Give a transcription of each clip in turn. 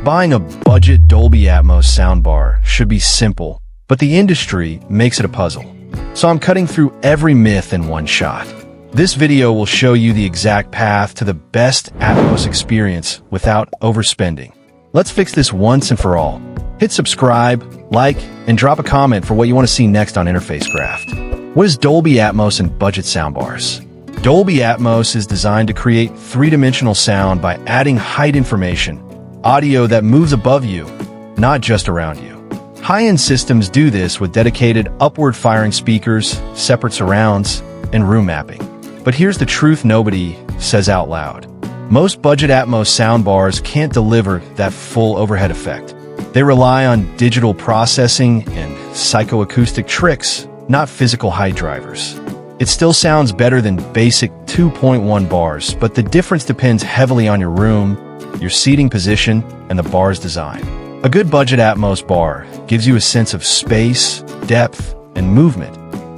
Buying a budget Dolby Atmos soundbar should be simple, but the industry makes it a puzzle. So I'm cutting through every myth in one shot. This video will show you the exact path to the best Atmos experience without overspending. Let's fix this once and for all. Hit subscribe, like, and drop a comment for what you want to see next on Interface Craft. What is Dolby Atmos and budget soundbars? Dolby Atmos is designed to create three-dimensional sound by adding height information, audio that moves above you, not just around you. High-end systems do this with dedicated upward-firing speakers, separate surrounds, and room mapping. But here's the truth nobody says out loud. Most budget Atmos soundbars can't deliver that full overhead effect. They rely on digital processing and psychoacoustic tricks, not physical height drivers. It still sounds better than basic 2.1 bars, but the difference depends heavily on your room, your seating position, and the bar's design. A good budget Atmos bar gives you a sense of space, depth, and movement,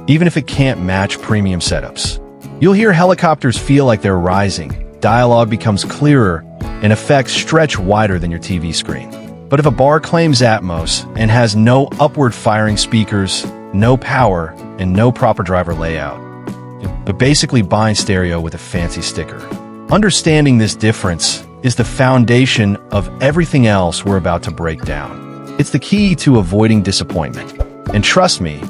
even if it can't match premium setups. You'll hear helicopters feel like they're rising, dialogue becomes clearer, and effects stretch wider than your TV screen. But if a bar claims Atmos and has no upward-firing speakers, no power, and no proper driver layout, but basically buying stereo with a fancy sticker. Understanding this difference is the foundation of everything else we're about to break down. It's the key to avoiding disappointment. And trust me,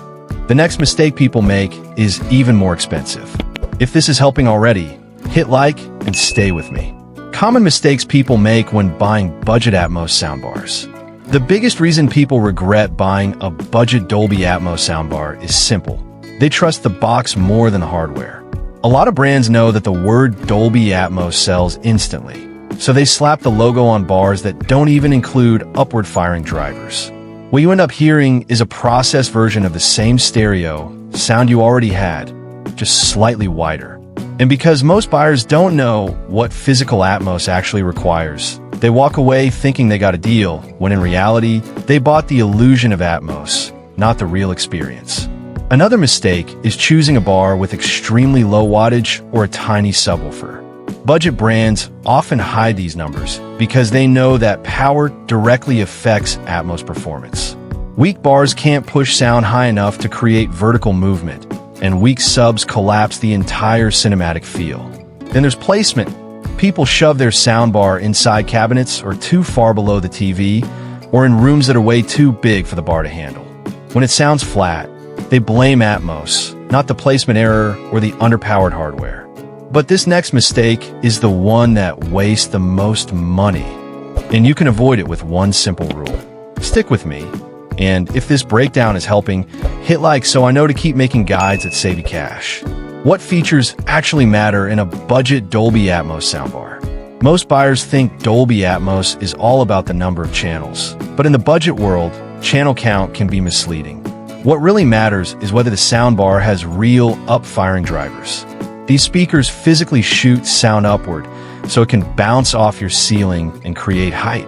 the next mistake people make is even more expensive. If this is helping already, hit like and stay with me. Common mistakes people make when buying budget Atmos soundbars. The biggest reason people regret buying a budget Dolby Atmos soundbar is simple. They trust the box more than the hardware. A lot of brands know that the word Dolby Atmos sells instantly, so they slap the logo on bars that don't even include upward-firing drivers. What you end up hearing is a processed version of the same stereo sound you already had, just slightly wider. And because most buyers don't know what physical Atmos actually requires, they walk away thinking they got a deal, when in reality, they bought the illusion of Atmos, not the real experience. Another mistake is choosing a bar with extremely low wattage or a tiny subwoofer. Budget brands often hide these numbers because they know that power directly affects Atmos performance. Weak bars can't push sound high enough to create vertical movement, and weak subs collapse the entire cinematic feel. Then there's placement. People shove their soundbar inside cabinets or too far below the TV, or in rooms that are way too big for the bar to handle. When it sounds flat, they blame Atmos, not the placement error or the underpowered hardware. But this next mistake is the one that wastes the most money, and you can avoid it with one simple rule. Stick with me, and if this breakdown is helping, hit like so I know to keep making guides that save you cash. What features actually matter in a budget Dolby Atmos soundbar? Most buyers think Dolby Atmos is all about the number of channels, but in the budget world, channel count can be misleading. What really matters is whether the soundbar has real up-firing drivers. These speakers physically shoot sound upward, so it can bounce off your ceiling and create height.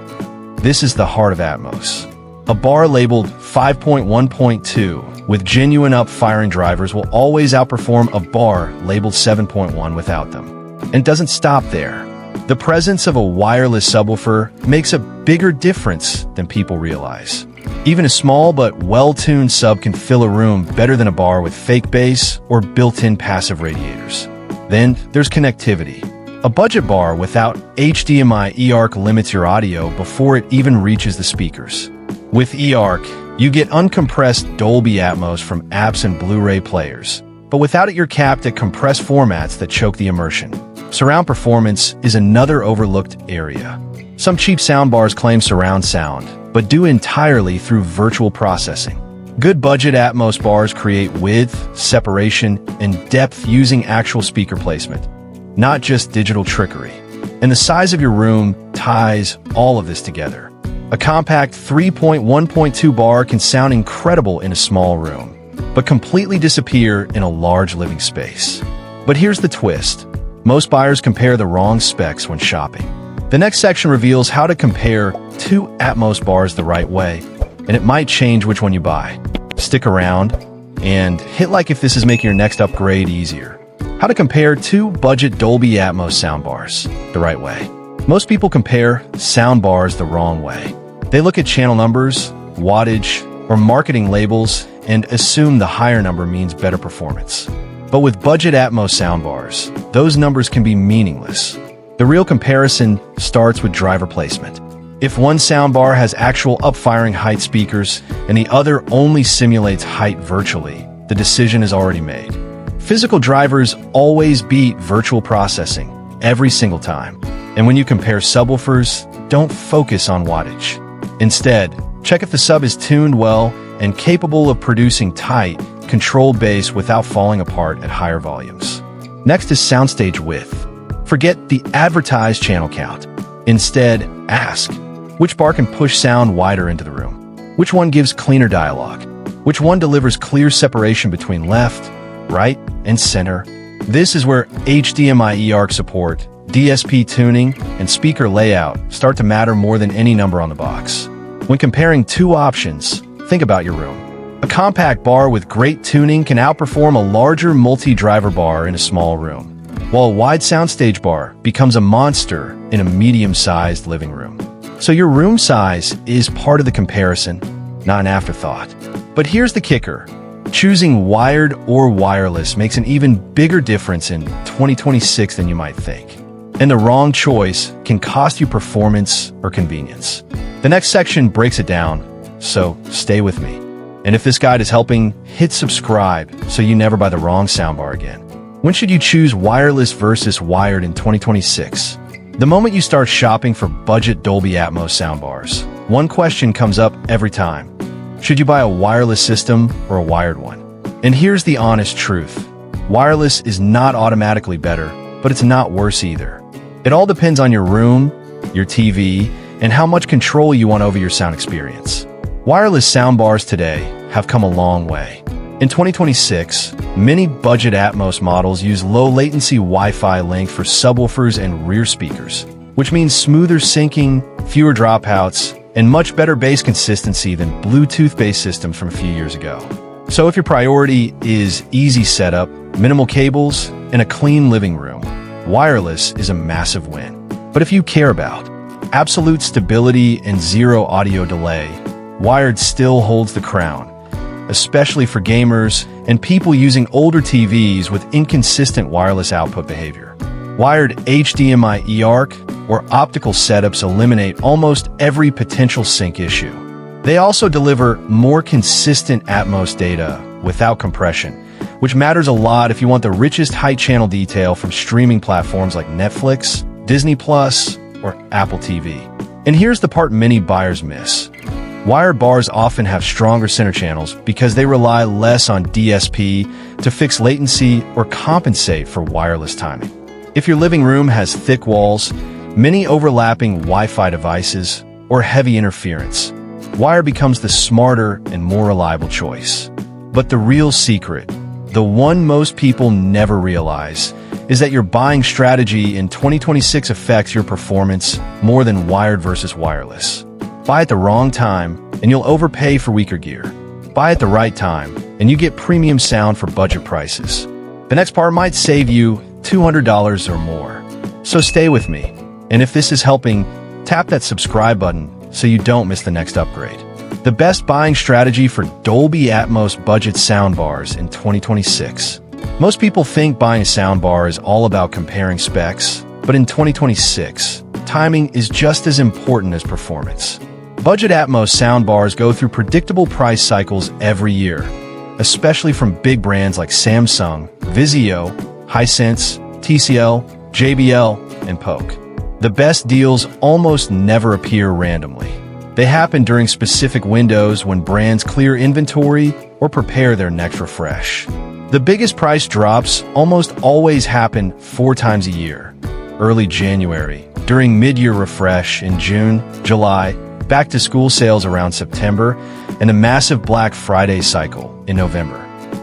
This is the heart of Atmos. A bar labeled 5.1.2 with genuine up-firing drivers will always outperform a bar labeled 7.1 without them. And it doesn't stop there. The presence of a wireless subwoofer makes a bigger difference than people realize. Even a small but well-tuned sub can fill a room better than a bar with fake bass or built-in passive radiators. Then there's connectivity. A budget bar without HDMI eARC limits your audio before it even reaches the speakers. With eARC, you get uncompressed Dolby Atmos from apps and Blu-ray players, but without it you're capped at compressed formats that choke the immersion. Surround performance is another overlooked area. Some cheap soundbars claim surround sound, but do entirely through virtual processing. Good budget Atmos bars create width, separation, and depth using actual speaker placement, not just digital trickery. And the size of your room ties all of this together. A compact 3.1.2 bar can sound incredible in a small room, but completely disappear in a large living space. But here's the twist. Most buyers compare the wrong specs when shopping. The next section reveals how to compare two Atmos bars the right way, and it might change which one you buy. Stick around, and hit like if this is making your next upgrade easier. How to compare two budget Dolby Atmos soundbars the right way. Most people compare soundbars the wrong way. They look at channel numbers, wattage, or marketing labels and assume the higher number means better performance. But with budget Atmos soundbars, those numbers can be meaningless. The real comparison starts with driver placement. If one soundbar has actual up-firing height speakers and the other only simulates height virtually, the decision is already made. Physical drivers always beat virtual processing every single time. And when you compare subwoofers, don't focus on wattage. Instead, check if the sub is tuned well and capable of producing tight, controlled bass without falling apart at higher volumes. Next is soundstage width. Forget the advertised channel count. Instead, ask, which bar can push sound wider into the room? Which one gives cleaner dialogue? Which one delivers clear separation between left, right, and center? This is where HDMI eARC support, DSP tuning, and speaker layout start to matter more than any number on the box. When comparing two options, think about your room. A compact bar with great tuning can outperform a larger multi-driver bar in a small room, while a wide soundstage bar becomes a monster in a medium-sized living room. So your room size is part of the comparison, not an afterthought. But here's the kicker. Choosing wired or wireless makes an even bigger difference in 2026 than you might think. And the wrong choice can cost you performance or convenience. The next section breaks it down, so stay with me. And if this guide is helping, hit subscribe so you never buy the wrong soundbar again. When should you choose wireless versus wired in 2026? The moment you start shopping for budget Dolby Atmos soundbars, one question comes up every time. Should you buy a wireless system or a wired one? And here's the honest truth. Wireless is not automatically better, but it's not worse either. It all depends on your room, your TV, and how much control you want over your sound experience. Wireless soundbars today have come a long way. In 2026, many budget Atmos models use low-latency Wi-Fi link for subwoofers and rear speakers, which means smoother syncing, fewer dropouts, and much better bass consistency than Bluetooth-based systems from a few years ago. So if your priority is easy setup, minimal cables, and a clean living room, wireless is a massive win. But if you care about absolute stability and zero audio delay, wired still holds the crown, especially for gamers and people using older TVs with inconsistent wireless output behavior. Wired HDMI eARC or optical setups eliminate almost every potential sync issue. They also deliver more consistent Atmos data without compression, which matters a lot if you want the richest height channel detail from streaming platforms like Netflix, Disney+, or Apple TV. And here's the part many buyers miss. Wired bars often have stronger center channels because they rely less on DSP to fix latency or compensate for wireless timing. If your living room has thick walls, many overlapping Wi-Fi devices, or heavy interference, wire becomes the smarter and more reliable choice. But the real secret, the one most people never realize, is that your buying strategy in 2026 affects your performance more than wired versus wireless. Buy at the wrong time, and you'll overpay for weaker gear. Buy at the right time, and you get premium sound for budget prices. The next part might save you $200 or more. So stay with me. And if this is helping, tap that subscribe button so you don't miss the next upgrade. The best buying strategy for Dolby Atmos budget soundbars in 2026. Most people think buying a soundbar is all about comparing specs, but in 2026, timing is just as important as performance. Budget Atmos soundbars go through predictable price cycles every year, especially from big brands like Samsung, Vizio, Hisense, TCL, JBL, and Polk. The best deals almost never appear randomly. They happen during specific windows when brands clear inventory or prepare their next refresh. The biggest price drops almost always happen 4 times a year. Early January, during mid-year refresh in June, July, back-to-school sales around September, and a massive Black Friday cycle in November.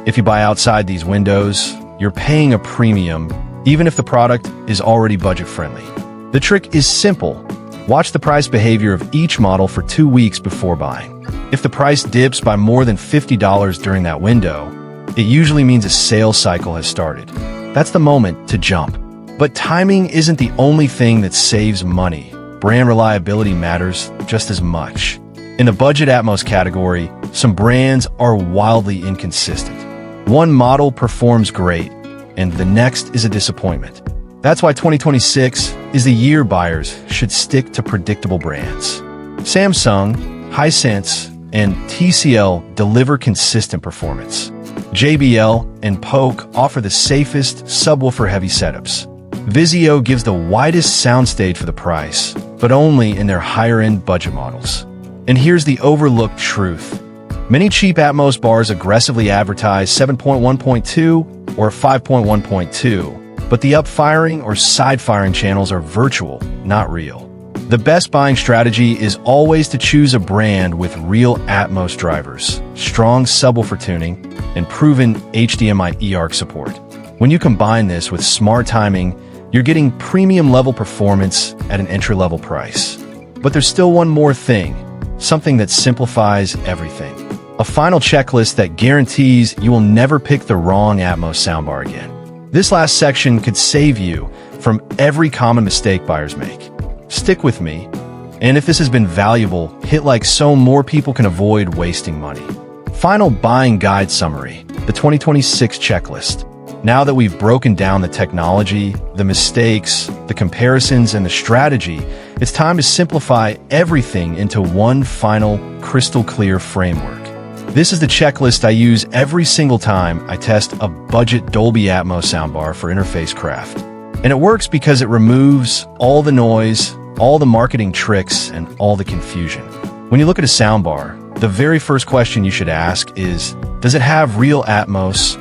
If you buy outside these windows, you're paying a premium, even if the product is already budget-friendly. The trick is simple. Watch the price behavior of each model for 2 weeks before buying. If the price dips by more than $50 during that window, it usually means a sales cycle has started. That's the moment to jump. But timing isn't the only thing that saves money. Brand reliability matters just as much. In the budget Atmos category, some brands are wildly inconsistent. One model performs great, and the next is a disappointment. That's why 2026 is the year buyers should stick to predictable brands. Samsung, Hisense, and TCL deliver consistent performance. JBL and Polk offer the safest subwoofer-heavy setups. Vizio gives the widest soundstage for the price, but only in their higher-end budget models. And here's the overlooked truth. Many cheap Atmos bars aggressively advertise 7.1.2 or 5.1.2, but the up-firing or side-firing channels are virtual, not real. The best buying strategy is always to choose a brand with real Atmos drivers, strong subwoofer tuning, and proven HDMI eARC support. When you combine this with smart timing, you're getting premium-level performance at an entry-level price. But there's still one more thing, something that simplifies everything. A final checklist that guarantees you will never pick the wrong Atmos soundbar again. This last section could save you from every common mistake buyers make. Stick with me, and if this has been valuable, hit like so more people can avoid wasting money. Final buying guide summary, the 2026 checklist. Now that we've broken down the technology, the mistakes, the comparisons, and the strategy, it's time to simplify everything into one final, crystal-clear framework. This is the checklist I use every single time I test a budget Dolby Atmos soundbar for interface craft. And it works because it removes all the noise, all the marketing tricks, and all the confusion. When you look at a soundbar, the very first question you should ask is, does it have real Atmos,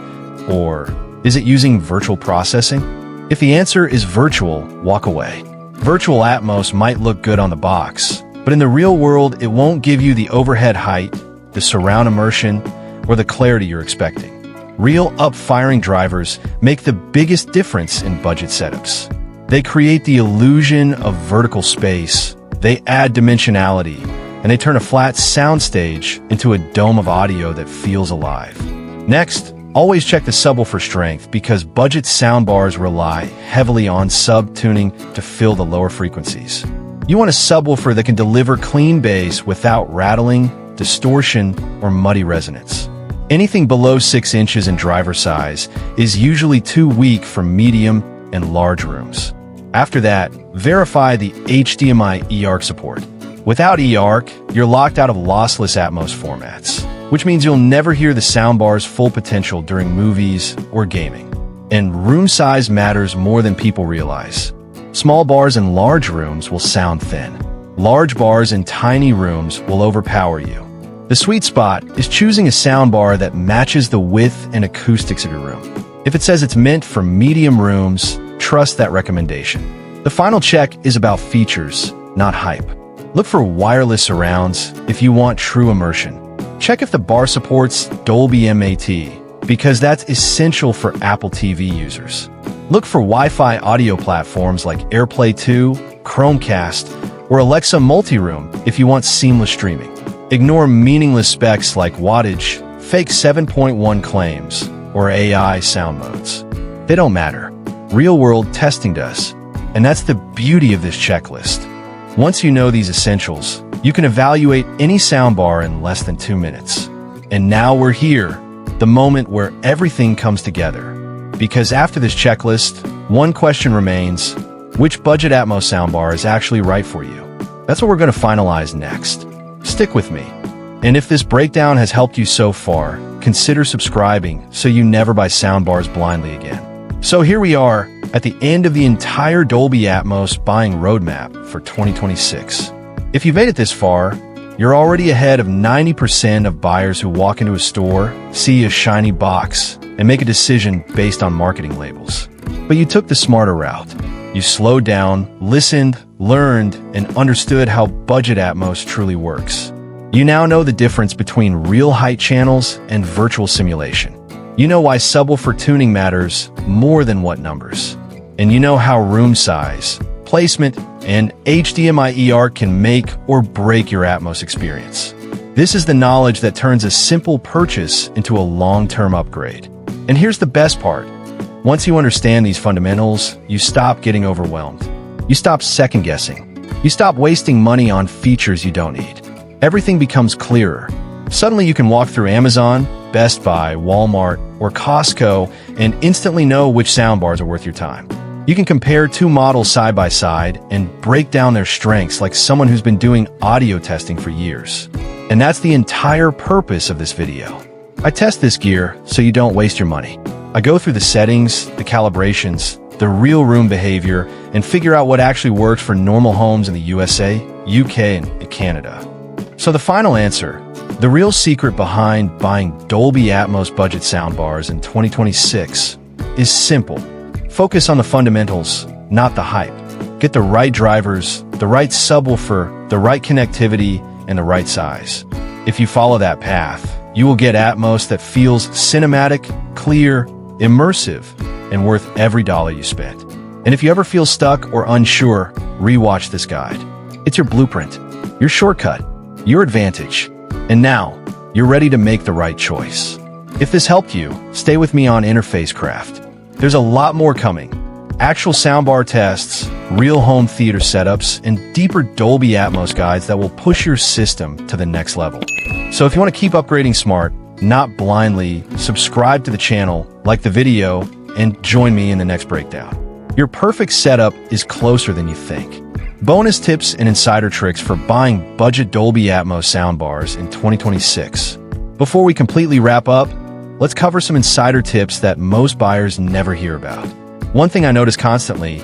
or is it using virtual processing? If the answer is virtual, walk away. Virtual Atmos might look good on the box, but in the real world, it won't give you the overhead height, the surround immersion, or the clarity you're expecting. Real up-firing drivers make the biggest difference in budget setups. They create the illusion of vertical space, they add dimensionality, and they turn a flat soundstage into a dome of audio that feels alive. Next, always check the subwoofer strength because budget soundbars rely heavily on sub-tuning to fill the lower frequencies. You want a subwoofer that can deliver clean bass without rattling, distortion, or muddy resonance. Anything below 6 inches in driver size is usually too weak for medium and large rooms. After that, verify the HDMI eARC support. Without eARC, you're locked out of lossless Atmos formats, which means you'll never hear the soundbar's full potential during movies or gaming. And room size matters more than people realize. Small bars in large rooms will sound thin. Large bars in tiny rooms will overpower you. The sweet spot is choosing a soundbar that matches the width and acoustics of your room. If it says it's meant for medium rooms, trust that recommendation. The final check is about features, not hype. Look for wireless surrounds if you want true immersion. Check if the bar supports Dolby MAT, because that's essential for Apple TV users. Look for Wi-Fi audio platforms like AirPlay 2, Chromecast, or Alexa Multi-Room if you want seamless streaming. Ignore meaningless specs like wattage, fake 7.1 claims, or AI sound modes. They don't matter. Real-world testing does. And that's the beauty of this checklist. Once you know these essentials, you can evaluate any soundbar in less than 2 minutes. And now we're here, the moment where everything comes together. Because after this checklist, one question remains: which budget Atmos soundbar is actually right for you? That's what we're going to finalize next. Stick with me. And if this breakdown has helped you so far, consider subscribing so you never buy soundbars blindly again. So here we are, at the end of the entire Dolby Atmos buying roadmap for 2026. If you've made it this far, you're already ahead of 90% of buyers who walk into a store, see a shiny box, and make a decision based on marketing labels. But you took the smarter route. You slowed down, listened, learned, and understood how budget Atmos truly works. You now know the difference between real height channels and virtual simulation. You know why subwoofer tuning matters more than what numbers. And you know how room size, placement, and HDMI eARC can make or break your Atmos experience. This is the knowledge that turns a simple purchase into a long-term upgrade. And here's the best part. Once you understand these fundamentals, you stop getting overwhelmed. You stop second-guessing. You stop wasting money on features you don't need. Everything becomes clearer. Suddenly you can walk through Amazon, Best Buy, Walmart, or Costco and instantly know which soundbars are worth your time. You can compare two models side by side and break down their strengths like someone who's been doing audio testing for years. And that's the entire purpose of this video. I test this gear so you don't waste your money. I go through the settings, the calibrations, the real room behavior, and figure out what actually works for normal homes in the USA, UK, and Canada. So the final answer, the real secret behind buying Dolby Atmos budget soundbars in 2026 is simple. Focus on the fundamentals, not the hype. Get the right drivers, the right subwoofer, the right connectivity, and the right size. If you follow that path, you will get Atmos that feels cinematic, clear, immersive, and worth every dollar you spent. And if you ever feel stuck or unsure, rewatch this guide. It's your blueprint, your shortcut, your advantage. And now, you're ready to make the right choice. If this helped you, stay with me on Interface Craft. There's a lot more coming. Actual soundbar tests, real home theater setups, and deeper Dolby Atmos guides that will push your system to the next level. So if you want to keep upgrading smart, not blindly, subscribe to the channel, like the video, and join me in the next breakdown. Your perfect setup is closer than you think. Bonus tips and insider tricks for buying budget Dolby Atmos soundbars in 2026. Before we completely wrap up, let's cover some insider tips that most buyers never hear about. One thing I notice constantly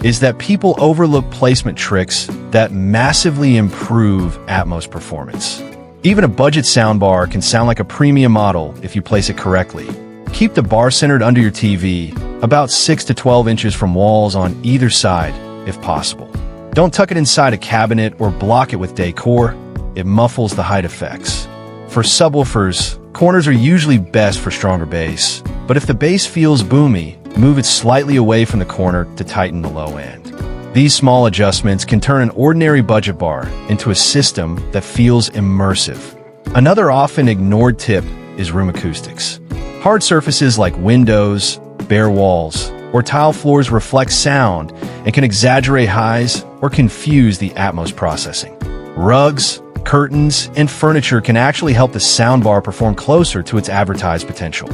is that people overlook placement tricks that massively improve Atmos performance. Even a budget soundbar can sound like a premium model if you place it correctly. Keep the bar centered under your TV, about 6 to 12 inches from walls on either side, if possible. Don't tuck it inside a cabinet or block it with decor. It muffles the height effects. For subwoofers, corners are usually best for stronger bass, but if the bass feels boomy, move it slightly away from the corner to tighten the low end. These small adjustments can turn an ordinary budget bar into a system that feels immersive. Another often ignored tip is room acoustics. Hard surfaces like windows, bare walls, or tile floors reflect sound and can exaggerate highs or confuse the Atmos processing. Rugs, curtains, and furniture can actually help the soundbar perform closer to its advertised potential.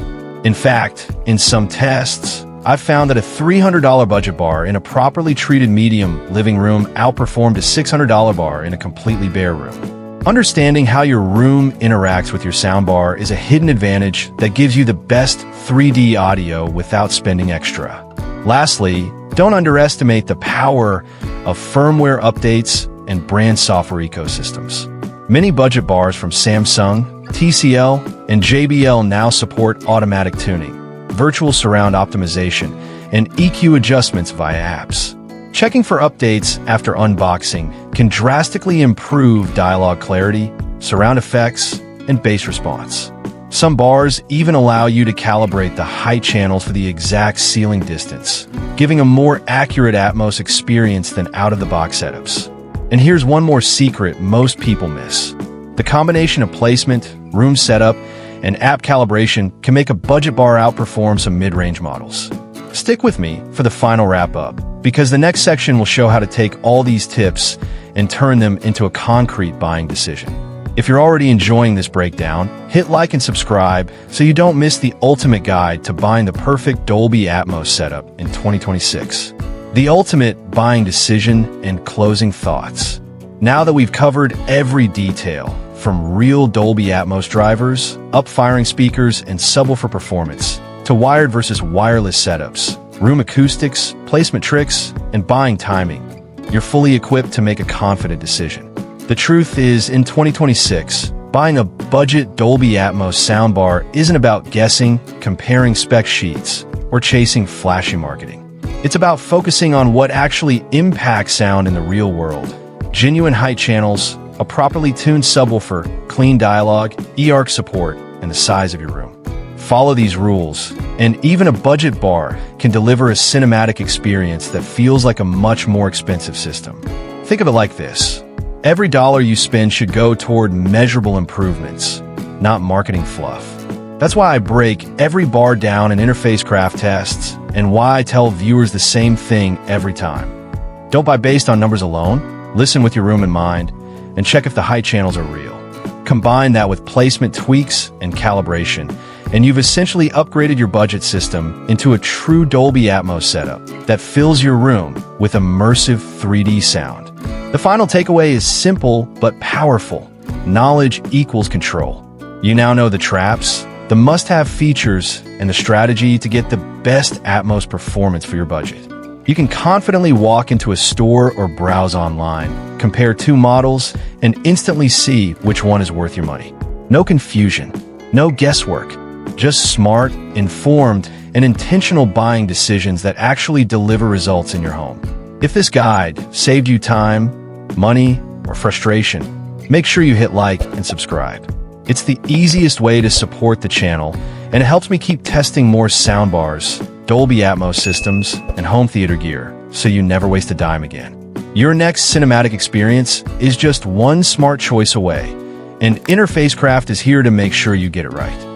In fact, in some tests, I've found that a $300 budget bar in a properly treated medium living room outperformed a $600 bar in a completely bare room. Understanding how your room interacts with your soundbar is a hidden advantage that gives you the best 3D audio without spending extra. Lastly, don't underestimate the power of firmware updates and brand software ecosystems. Many budget bars from Samsung, TCL, and JBL now support automatic tuning, virtual surround optimization, and EQ adjustments via apps. Checking for updates after unboxing can drastically improve dialogue clarity, surround effects, and bass response. Some bars even allow you to calibrate the height channels for the exact ceiling distance, giving a more accurate Atmos experience than out-of-the-box setups. And here's one more secret most people miss. The combination of placement, room setup, and app calibration can make a budget bar outperform some mid-range models. Stick with me for the final wrap-up, because the next section will show how to take all these tips and turn them into a concrete buying decision. If you're already enjoying this breakdown, hit like and subscribe so you don't miss the ultimate guide to buying the perfect Dolby Atmos setup in 2026. The ultimate buying decision and closing thoughts. Now that we've covered every detail, from real Dolby Atmos drivers, up-firing speakers, and subwoofer performance, to wired versus wireless setups, room acoustics, placement tricks, and buying timing, you're fully equipped to make a confident decision. The truth is, in 2026, buying a budget Dolby Atmos soundbar isn't about guessing, comparing spec sheets, or chasing flashy marketing. It's about focusing on what actually impacts sound in the real world. Genuine height channels, a properly tuned subwoofer, clean dialogue, eARC support, and the size of your room. Follow these rules, and even a budget bar can deliver a cinematic experience that feels like a much more expensive system. Think of it like this. Every dollar you spend should go toward measurable improvements, not marketing fluff. That's why I break every bar down in interface craft tests and why I tell viewers the same thing every time. Don't buy based on numbers alone. Listen with your room in mind, and check if the height channels are real. Combine that with placement tweaks and calibration, and you've essentially upgraded your budget system into a true Dolby Atmos setup that fills your room with immersive 3D sound. The final takeaway is simple but powerful. Knowledge equals control. You now know the traps, the must-have features, and the strategy to get the best Atmos performance for your budget. You can confidently walk into a store or browse online, compare two models, and instantly see which one is worth your money. No confusion, no guesswork, just smart, informed, and intentional buying decisions that actually deliver results in your home. If this guide saved you time, money, or frustration, make sure you hit like and subscribe. It's the easiest way to support the channel, and it helps me keep testing more soundbars, Dolby Atmos systems, and home theater gear, so you never waste a dime again. Your next cinematic experience is just one smart choice away, and Interface Craft is here to make sure you get it right.